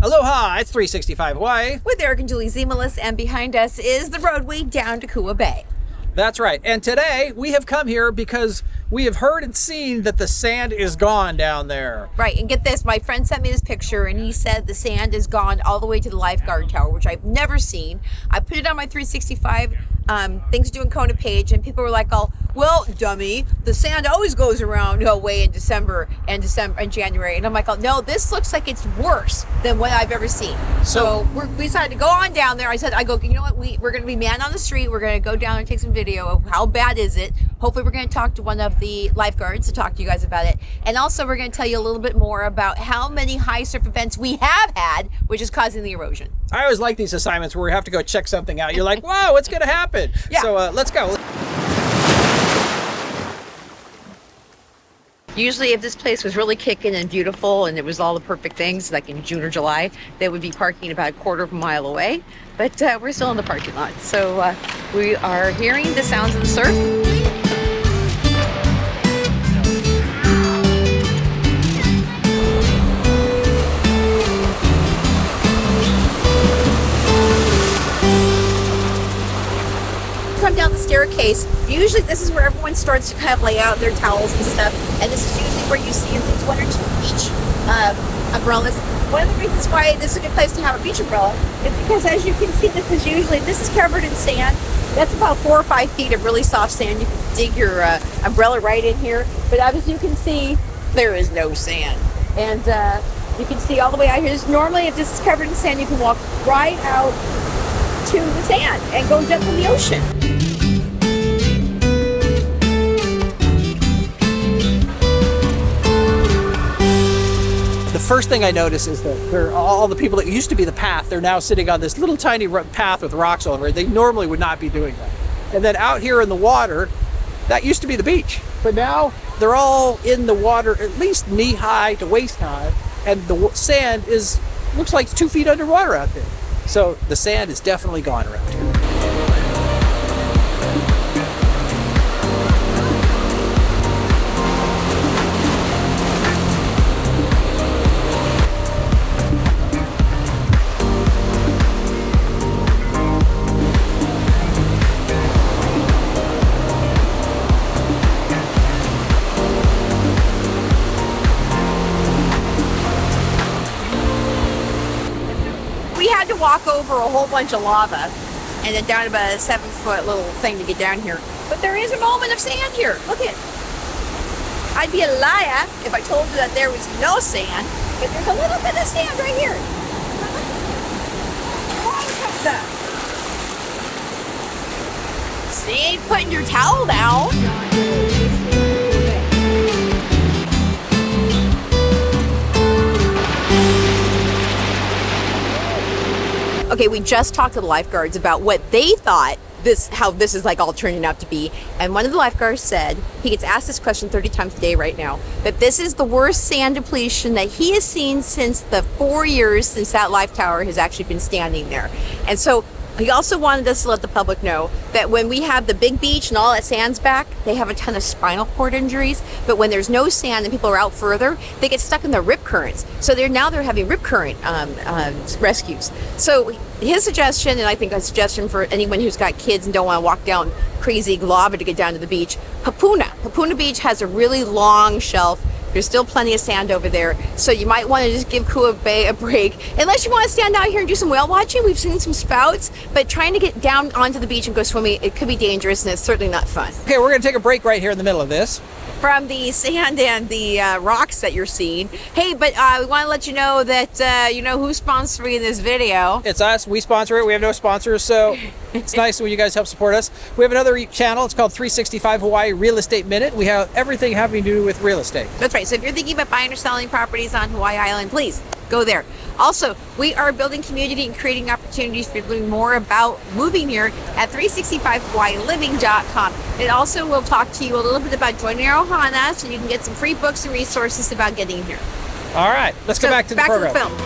Aloha, it's 365 Hawaii. With Eric and Julie Zemelis, and behind us is the roadway down to Kua Bay. That's right. And today we have come here because we have heard and seen that the sand is gone down there. Right, and get this, my friend sent me this picture and he said the sand is gone all the way to the lifeguard tower, which I've never seen. I put it on my 365 things to do in Kona page, and people were like, "Oh, well, dummy, the sand always goes around away in December and January." And I'm like, "Oh, no, this looks like it's worse than what I've ever seen." So we decided to go on down there. I go, you know what? We're going to be man on the street. We're going to go down and take some video of how bad is it. Hopefully, we're going to talk to one of the lifeguards to talk to you guys about it. And also, we're going to tell you a little bit more about how many high surf events we have had, which is causing the erosion. I always like these assignments where we have to go check something out. You're like, "Whoa, what's going to happen?" Yeah. So let's go. Usually if this place was really kicking and beautiful and it was all the perfect things, like in June or July, they would be parking about a quarter of a mile away. But we're still in the parking lot. So we are hearing the sounds of the surf. Come down the staircase. Usually this is where everyone starts to kind of lay out their towels and stuff, and this is usually where you see at least one or two beach umbrellas. One of the reasons why this is a good place to have a beach umbrella is because, as you can see, this is covered in sand. That's about 4 or 5 feet of really soft sand. You can dig your umbrella right in here, but as you can see, there is no sand, and you can see all the way out here. Normally, if this is covered in sand, you can walk right out to the sand and go jump in the ocean. The first thing I notice is that all the people that used to be the path, they're now sitting on this little tiny path with rocks all over it. They normally would not be doing that. And then out here in the water, that used to be the beach. But now they're all in the water, at least knee-high to waist-high, and the sand looks like it's 2 feet underwater out there. So the sand is definitely gone around here. Walk over a whole bunch of lava and then down about a 7-foot little thing to get down here. But there is a moment of sand here. Look at it. I'd be a liar if I told you that there was no sand, but there's a little bit of sand right here. See, putting your towel down. Okay, we just talked to the lifeguards about what they thought how this is like all turning out to be. And one of the lifeguards said, he gets asked this question 30 times a day right now, that this is the worst sand depletion that he has seen since the 4 years since that life tower has actually been standing there. And so he also wanted us to let the public know that when we have the big beach and all that sand's back, they have a ton of spinal cord injuries. But when there's no sand and people are out further, they get stuck in the rip currents. So they're having rip current rescues. So his suggestion, and I think a suggestion for anyone who's got kids and don't want to walk down crazy lava to get down to the beach, Hapuna Beach has a really long shelf. There's still plenty of sand over there, so you might want to just give Kua Bay a break. Unless you want to stand out here and do some whale watching. We've seen some spouts, but trying to get down onto the beach and go swimming, it could be dangerous, and it's certainly not fun. Okay, we're going to take a break right here in the middle of this. From the sand and the rocks that you're seeing. Hey, but we want to let you know that you know who's sponsoring this video. It's us. We sponsor it. We have no sponsors, so it's nice when you guys help support us. We have another channel. It's called 365 Hawaii Real Estate Minute. We have everything having to do with real estate. That's right. So if you're thinking about buying or selling properties on Hawaii Island, please go there. Also, we are building community and creating opportunities for you to learn more about moving here at 365hawaiiliving.com. It also will talk to you a little bit about joining our ohana, so you can get some free books and resources about getting here. All right, let's go back to the program. Back to the film.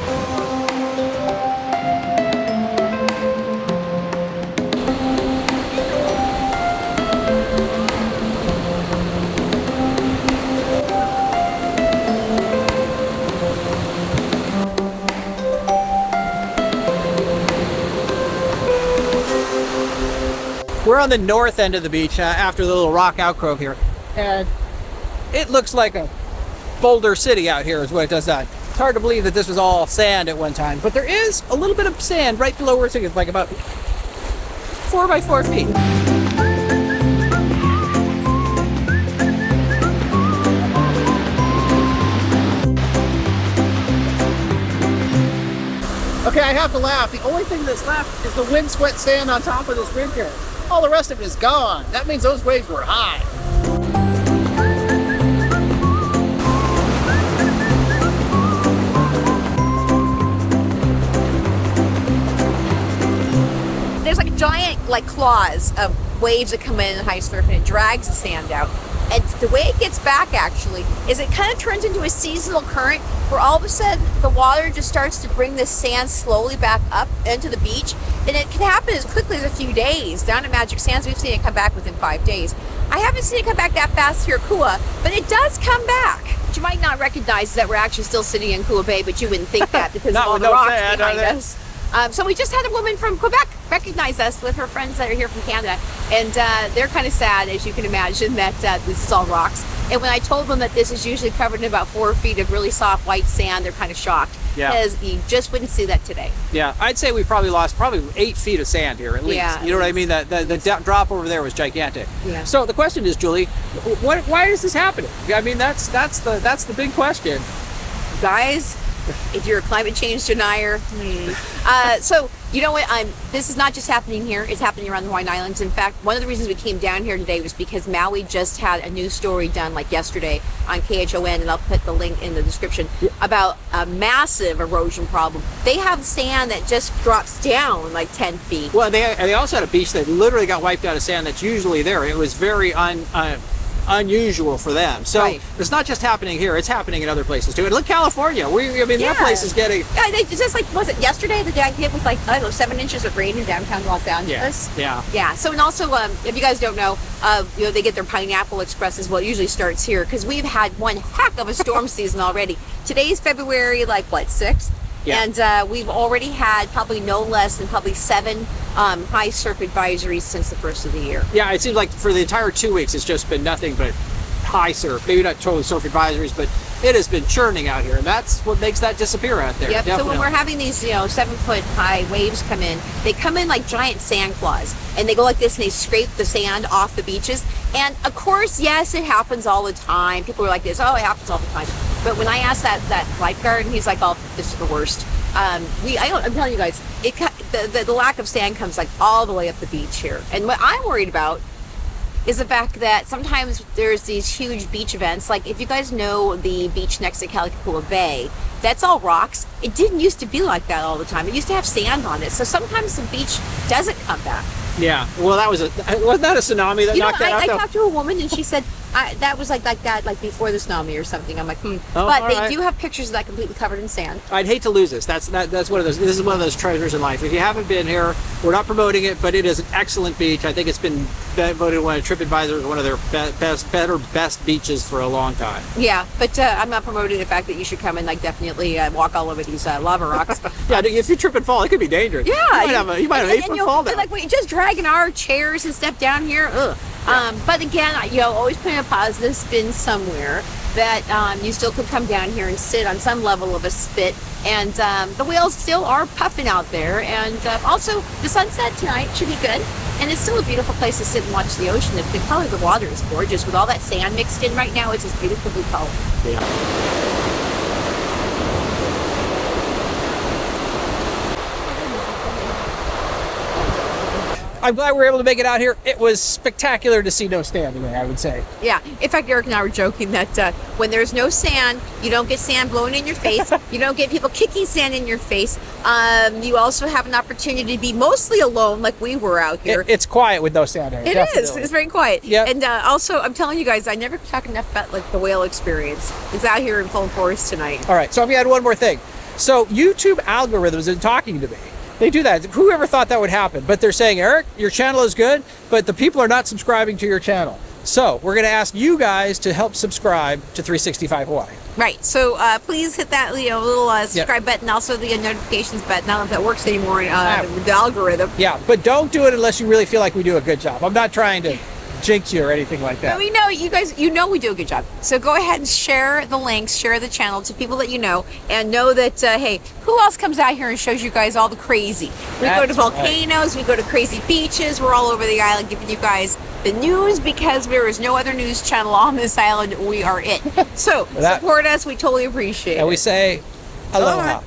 We're on the north end of the beach after the little rock outcrop here, and it looks like a boulder city out here is what it does that. It's hard to believe that this was all sand at one time, but there is a little bit of sand right below where it's sitting. It's like about 4 by 4 feet. Okay, I have to laugh. The only thing that's left is the windswept sand on top of this rig here. All the rest of it is gone. That means those waves were high. There's like giant like claws of waves that come in and high surf, and it drags the sand out. And the way it gets back actually is it kind of turns into a seasonal current where all of a sudden the water just starts to bring this sand slowly back up into the beach. And it can happen as quickly as a few days. Down at Magic Sands, we've seen it come back within 5 days. I haven't seen it come back that fast here at Kua, but it does come back. What you might not recognize is that we're actually still sitting in Kua Bay, but you wouldn't think that because of all the rocks behind us. So we just had a woman from Quebec recognize us with her friends that are here from Canada, and they're kind of sad, as you can imagine, that this is all rocks. And when I told them that this is usually covered in about 4 feet of really soft white sand, they're kind of shocked. Yeah. Because you just wouldn't see that today. Yeah, I'd say we probably lost 8 feet of sand here at least. Yeah, you know what I mean? The drop over there was gigantic. Yeah. So the question is, Julie, why is this happening? I mean, that's the big question. Guys, if you're a climate change denier, so you know what? This is not just happening here; it's happening around the Hawaiian Islands. In fact, one of the reasons we came down here today was because Maui just had a news story done like yesterday on KHON, and I'll put the link in the description, about a massive erosion problem. They have sand that just drops down like 10 feet. Well, they also had a beach that literally got wiped out of sand that's usually there. It was very unusual for them. So Right. it's not just happening here; it's happening in other places too. And look, California. That place is getting. Yeah, they just like, was it yesterday that I hit with like, I don't know, 7 inches of rain in downtown Los Angeles? Yeah. Yeah. So, and also, if you guys don't know, they get their Pineapple Express as well. It usually starts here because we've had one heck of a storm season already. Today's February, 6th. Yeah. And we've already had probably no less than probably 7 high surf advisories since the first of the year. Yeah, it seems like for the entire 2 weeks, it's just been nothing but high surf. Maybe not totally surf advisories, but it has been churning out here, and that's what makes that disappear out there. Yep. Definitely. So when we're having these, 7-foot high waves come in, they come in like giant sand claws, and they go like this, and they scrape the sand off the beaches. And of course, yes, it happens all the time. People are like this, oh, it happens all the time. But when I asked that lifeguard, and he's like, oh, this is the worst. I'm telling you guys, the lack of sand comes like all the way up the beach here. And what I'm worried about is the fact that sometimes there's these huge beach events. Like if you guys know the beach next to Kealakekua Bay, that's all rocks. It didn't used to be like that all the time. It used to have sand on it. So sometimes the beach doesn't come back. Yeah. Well, wasn't that a tsunami that knocked that out? I though? talked to a woman and she said that was like that before the tsunami or something. I'm like, Oh, but all they right. do have pictures of that completely covered in sand. I'd hate to lose this. That's one of those. This is one of those treasures in life. If you haven't been here, we're not promoting it, but it is an excellent beach. I think it's been voted one of TripAdvisor's one of their best beaches for a long time. Yeah, but I'm not promoting the fact that you should come and definitely walk all over these lava rocks. Yeah, if you trip and fall, it could be dangerous. Yeah, you might have an 8-foot fall down. Like we just dragging our chairs and stuff down here. Ugh. Yeah. But again, always putting a positive spin somewhere that you still could come down here and sit on some level of a spit. And the whales still are puffing out there. And also, the sunset tonight should be good. And it's still a beautiful place to sit and watch the ocean. The color of the water is gorgeous. With all that sand mixed in right now, it's this beautiful blue color. Yeah. I'm glad we were able to make it out here. It was spectacular to see no standing there, I would say. Yeah. In fact, Eric and I were joking that when there's no sand, you don't get sand blowing in your face. You don't get people kicking sand in your face. You also have an opportunity to be mostly alone like we were out here. It's quiet with no sand there. It definitely. is. It's very quiet. Yep. And also, I'm telling you guys, I never talk enough about the whale experience. It's out here in full force tonight. All right, so I'm gonna add one more thing. So YouTube algorithms are talking to me. They do that. Whoever thought that would happen? But they're saying, Eric, your channel is good, but the people are not subscribing to your channel. So we're gonna ask you guys to help subscribe to 365 Hawaii. Right. So please hit that little subscribe button, also the notifications button. I don't know if that works anymore. The algorithm. Yeah, but don't do it unless you really feel like we do a good job. I'm not trying to jinx you or anything like that. But we know you guys. You know we do a good job. So go ahead and share the links, share the channel to people that you know, and know that hey, who else comes out here and shows you guys all the crazy? We go to That's right. volcanoes. We go to crazy beaches. We're all over the island giving you guys the news because there is no other news channel on this island. We are it. So That- support us. We totally appreciate And it. we say aloha.